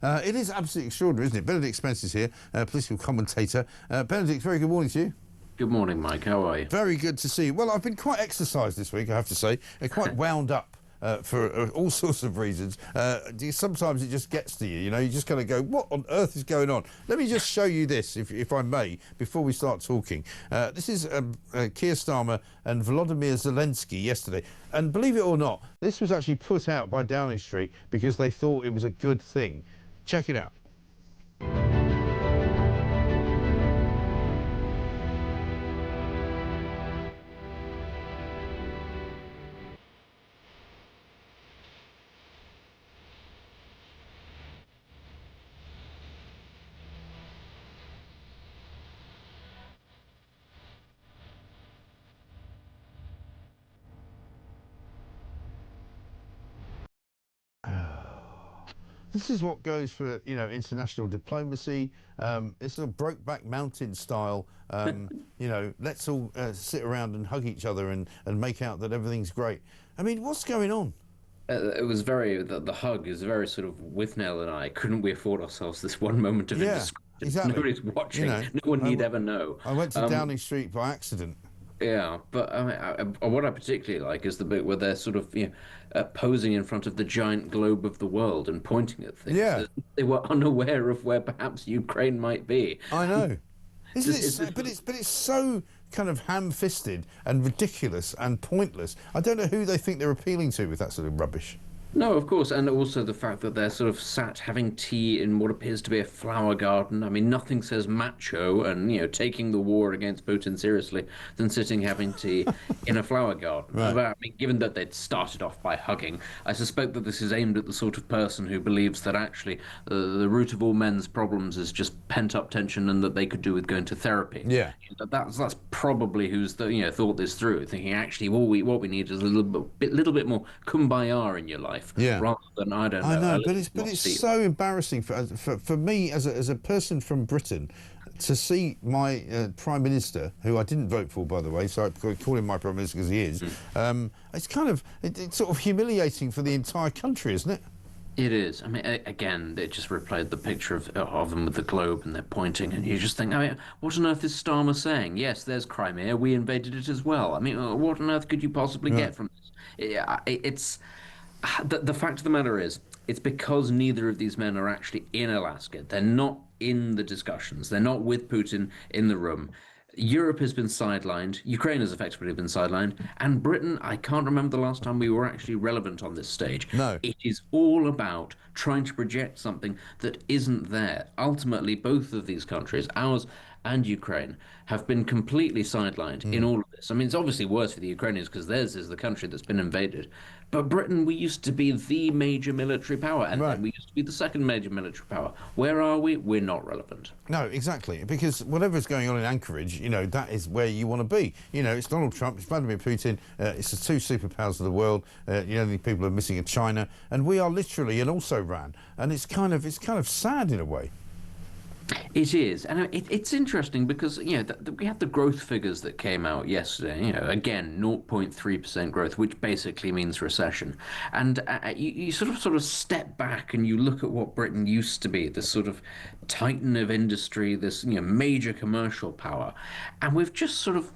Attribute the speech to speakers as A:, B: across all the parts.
A: It is absolutely extraordinary, isn't it? Benedict Spence is here, political commentator. Benedict, very good morning to you.
B: Good morning, Mike. How are you?
A: Very good to see you. Well, I've been quite exercised this week, I have to say. Quite wound up. For all sorts of reasons. Sometimes it just gets to you, you know, you just kind of go, what on earth is going on? Let me just show you this, if I may, before we start talking. This is Keir Starmer and Volodymyr Zelensky yesterday. And believe it or not, this was actually put out by Downing Street because they thought it was a good thing. Check it out. This is what goes for, you know, international diplomacy. It's sort of Brokeback Mountain style. You know, let's all sit around and hug each other and make out that everything's great. I mean, what's going on?
B: It was very, the hug is very sort of Withnell and I. Couldn't we afford ourselves this one moment of indiscretion?
A: Exactly.
B: Nobody's watching.
A: You know,
B: no one need ever know.
A: I went to Downing Street by accident.
B: Yeah, but I mean, what I particularly like is the bit where they're sort of, you know, posing in front of the giant globe of the world and pointing at things.
A: Yeah.
B: They were unaware of where perhaps Ukraine might be.
A: I know. But it's so kind of ham-fisted and ridiculous and pointless. I don't know who they think they're appealing to with that sort of rubbish.
B: No, of course, and also the fact that they're sort of sat having tea in what appears to be a flower garden. I mean, nothing says macho and, you know, taking the war against Putin seriously than sitting having tea in a flower garden.
A: Right.
B: But, I mean, given that they'd started off by hugging, I suspect that this is aimed at the sort of person who believes that actually the root of all men's problems is just pent-up tension and that they could do with going to therapy.
A: Yeah.
B: That's probably who's thought this through, thinking actually what we need is a little bit more kumbaya in your life.
A: Yeah.
B: Rather than, I don't know.
A: I know, but it's so embarrassing for me as a person from Britain to see my Prime Minister, who I didn't vote for, by the way, so I call him my Prime Minister because he is. It's kind of, it's sort of humiliating for the entire country, isn't it?
B: It is. I mean, again, they just replayed the picture of them with the globe and they're pointing, and you just think, I mean, what on earth is Starmer saying? Yes, there's Crimea. We invaded it as well. I mean, what on earth could you possibly get from this? It's... The fact of the matter is, it's because neither of these men are actually in Alaska. They're not in the discussions. They're not with Putin in the room. Europe has been sidelined. Ukraine has effectively been sidelined. And Britain, I can't remember the last time we were actually relevant on this stage.
A: No.
B: It is all about trying to project something that isn't there. Ultimately, both of these countries, ours and Ukraine, have been completely sidelined in all of this. I mean, it's obviously worse for the Ukrainians because theirs is the country that's been invaded. But Britain, we used to be the major military power, and then we used to be the second major military power. Where are we? We're not relevant. No,
A: exactly, because whatever's going on in Anchorage, you know, that is where you want to be. You know, it's Donald Trump, it's Vladimir Putin, it's the two superpowers of the world. The only people who are missing are China, and we are literally an also-ran, and it's kind of sad in a way.
B: It is, and it's interesting because, you know, we had the growth figures that came out yesterday. You know, again, 0.3% growth, which basically means recession. And you sort of step back and you look at what Britain used to be, this sort of titan of industry, this, you know, major commercial power, and we've just sort of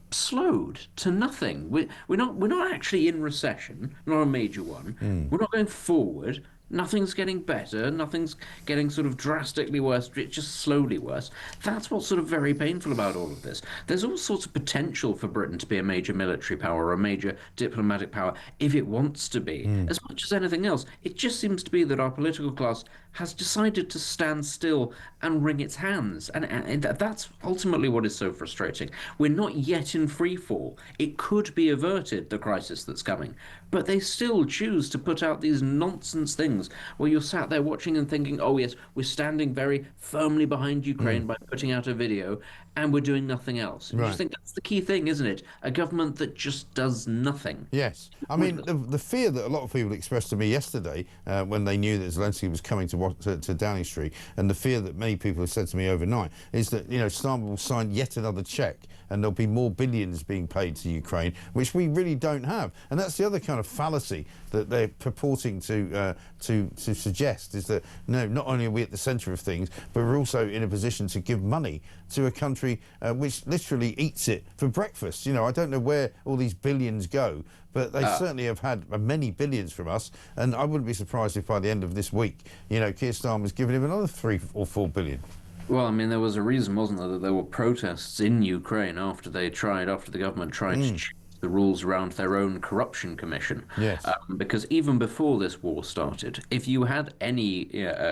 B: slowed to nothing. We're not actually in recession, not a major one. We're not going forward. Nothing's getting better, nothing's getting sort of drastically worse, it's just slowly worse. That's what's sort of very painful about all of this. There's all sorts of potential for Britain to be a major military power or a major diplomatic power if it wants to be. As much as anything else, it just seems to be that our political class has decided to stand still and wring its hands. And that's ultimately what is so frustrating. We're not yet in free fall. It could be averted, the crisis that's coming. But they still choose to put out these nonsense things where you're sat there watching and thinking, oh yes, we're standing very firmly behind Ukraine by putting out a video and we're doing nothing else. I just think that's the key thing, isn't it? A government that just does nothing.
A: Yes. I mean, the fear that a lot of people expressed to me yesterday when they knew that Zelensky was coming to Downing Street, and the fear that many people have said to me overnight, is that, you know, Starmer will sign yet another cheque and there'll be more billions being paid to Ukraine, which we really don't have. And that's the other kind of fallacy that they're purporting to to suggest is that, no, not only are we at the centre of things, but we're also in a position to give money to a country which literally eats it for breakfast. You know, I don't know where all these billions go, but they certainly have had many billions from us, and I wouldn't be surprised if by the end of this week, you know, Keir Starmer's given him another 3 or 4 billion.
B: Well, I mean, there was a reason, wasn't there, that there were protests in Ukraine after the government tried to change the rules around their own corruption commission.
A: Yes.
B: Because even before this war started, if you had any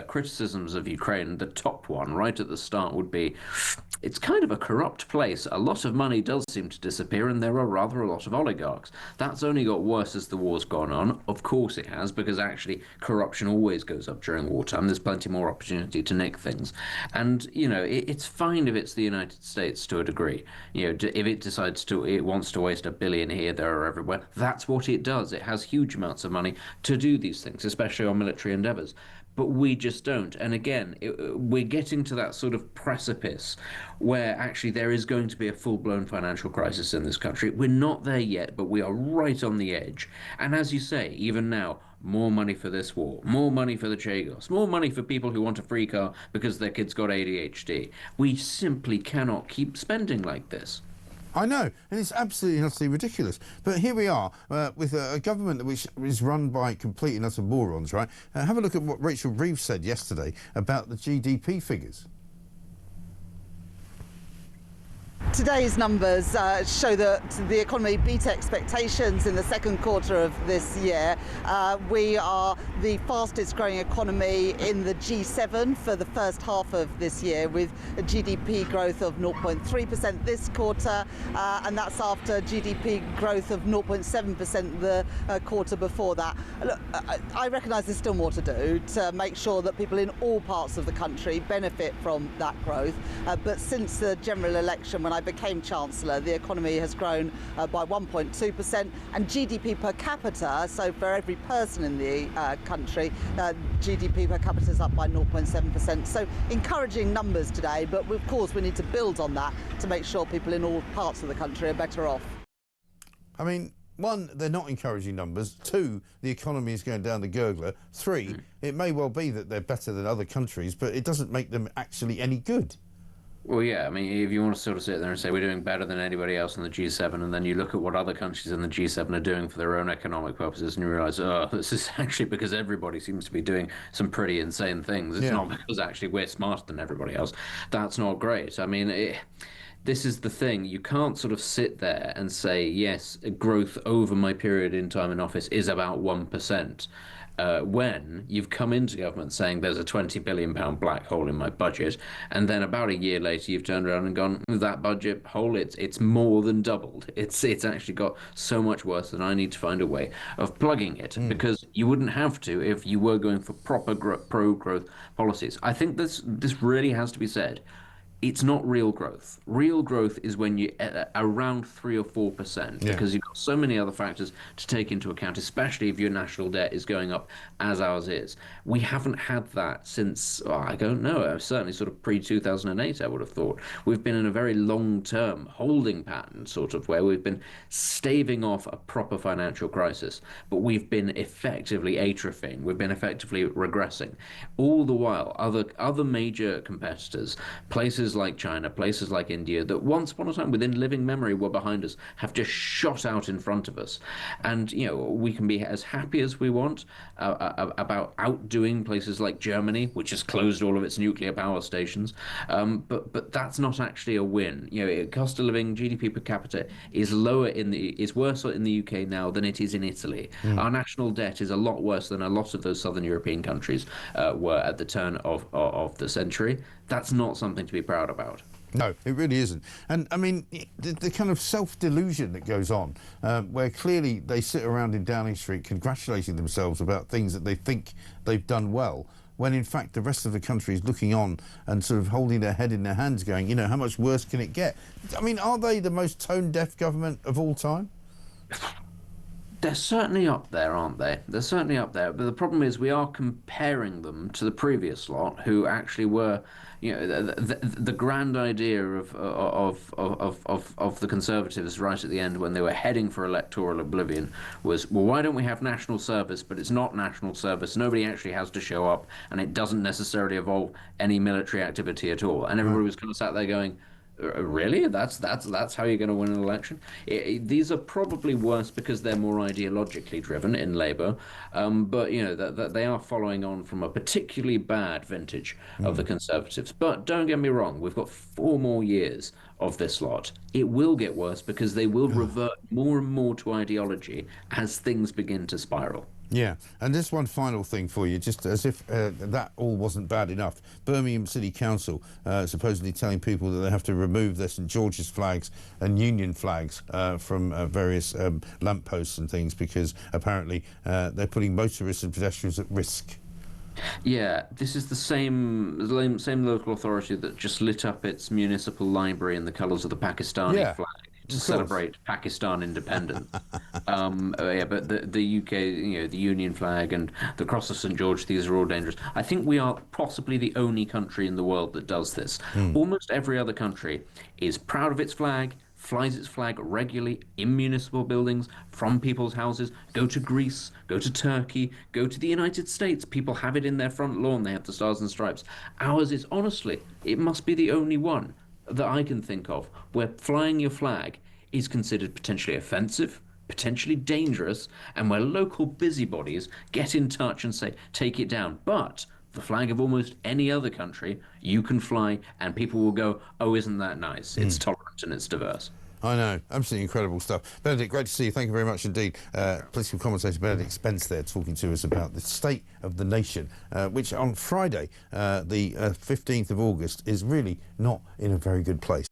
B: criticisms of Ukraine, the top one right at the start would be, it's kind of a corrupt place. A lot of money does seem to disappear, and there are rather a lot of oligarchs. That's only got worse as the war's gone on. Of course it has, because actually corruption always goes up during wartime. There's plenty more opportunity to nick things. And, you know, it's fine if it's the United States to a degree. You know, if it decides it wants to waste $1 billion here, there, or everywhere, that's what it does. It has huge amounts of money to do these things, especially on military endeavors. But we just don't. And again, we're getting to that sort of precipice where actually there is going to be a full-blown financial crisis in this country. We're not there yet, but we are right on the edge. And as you say, even now, more money for this war, more money for the Chagos, more money for people who want a free car because their kid's got ADHD. We simply cannot keep spending like this.
A: I know, and it's absolutely and utterly ridiculous. But here we are with a government which is run by complete and utter morons, right? Have a look at what Rachel Reeves said yesterday about the GDP figures.
C: Today's numbers show that the economy beat expectations in the second quarter of this year. We are the fastest growing economy in the G7 for the first half of this year, with a GDP growth of 0.3% this quarter, and that's after GDP growth of 0.7% the quarter before that. Look, I recognise there's still more to do to make sure that people in all parts of the country benefit from that growth, but since the general election, when I became Chancellor, the economy has grown by 1.2%, and GDP per capita, so for every person in the country, GDP per capita is up by 0.7%. So encouraging numbers today, but of course we need to build on that to make sure people in all parts of the country are better off.
A: I mean, 1, they're not encouraging numbers. 2, the economy is going down the gurgler. 3, it may well be that they're better than other countries, but it doesn't make them actually any good.
B: Well, yeah, I mean, if you want to sort of sit there and say we're doing better than anybody else in the G7, and then you look at what other countries in the G7 are doing for their own economic purposes, and you realize, oh, this is actually because everybody seems to be doing some pretty insane things. It's not because actually we're smarter than everybody else. That's not great. I mean, this is the thing. You can't sort of sit there and say, yes, growth over my period in time in office is about 1%. When you've come into government saying there's a £20 billion black hole in my budget, and then about a year later you've turned around and gone, that budget hole, it's more than doubled. It's actually got so much worse that I need to find a way of plugging it, because you wouldn't have to if you were going for proper pro-growth policies. I think this really has to be said. It's not real growth. Real growth is when you're at around 3 or 4%, because you've got so many other factors to take into account, especially if your national debt is going up as ours is. We haven't had that since, I don't know, certainly sort of pre-2008, I would have thought. We've been in a very long-term holding pattern, sort of, where we've been staving off a proper financial crisis, but we've been effectively atrophying. We've been effectively regressing. All the while, other major competitors, places like China, places like India, that once upon a time within living memory were behind us, have just shot out in front of us. And, you know, we can be as happy as we want about outdoing places like Germany, which has closed all of its nuclear power stations. But that's not actually a win. You know, cost of living, GDP per capita is worse in the UK now than it is in Italy. Our national debt is a lot worse than a lot of those southern European countries were at the turn of the century. That's not something to be proud about.
A: No, it really isn't. And I mean, the kind of self-delusion that goes on, where clearly they sit around in Downing Street congratulating themselves about things that they think they've done well, when in fact the rest of the country is looking on and sort of holding their head in their hands going, you know, how much worse can it get? I mean, are they the most tone-deaf government of all time?
B: They're certainly up there, aren't they? They're certainly up there. But the problem is we are comparing them to the previous lot, who actually were, the grand idea of the Conservatives right at the end when they were heading for electoral oblivion was, well, why don't we have national service? But it's not national service. Nobody actually has to show up, and it doesn't necessarily involve any military activity at all. And everybody was kind of sat there going, really? That's how you're going to win an election? These are probably worse because they're more ideologically driven in Labour, but that they are following on from a particularly bad vintage of the Conservatives. But don't get me wrong, we've got 4 more years of this lot. It will get worse because they will revert more and more to ideology as things begin to spiral.
A: Yeah, and just one final thing for you, just as if that all wasn't bad enough. Birmingham City Council supposedly telling people that they have to remove their St George's flags and Union flags from various lampposts and things because apparently they're putting motorists and pedestrians at risk.
B: Yeah, this is the same local authority that just lit up its municipal library in the colours of the Pakistani flag to celebrate Pakistan independence. But the UK, the Union flag and the Cross of St George, these are all dangerous. I think we are possibly the only country in the world that does this. Almost every other country is proud of its flag, flies its flag regularly in municipal buildings, from people's houses. Go to Greece, go to Turkey, go to the United States. People have it in their front lawn. They have the Stars and Stripes. Ours is, honestly, it must be the only one that I can think of where flying your flag is considered potentially offensive, potentially dangerous, and where local busybodies get in touch and say, take it down. But the flag of almost any other country you can fly and people will go, oh, isn't that nice? It's tolerant and it's diverse.
A: I know, absolutely incredible stuff. Benedict, great to see you. Thank you very much indeed. Political commentator Benedict Spence there talking to us about the state of the nation, which on Friday, the 15th of August, is really not in a very good place.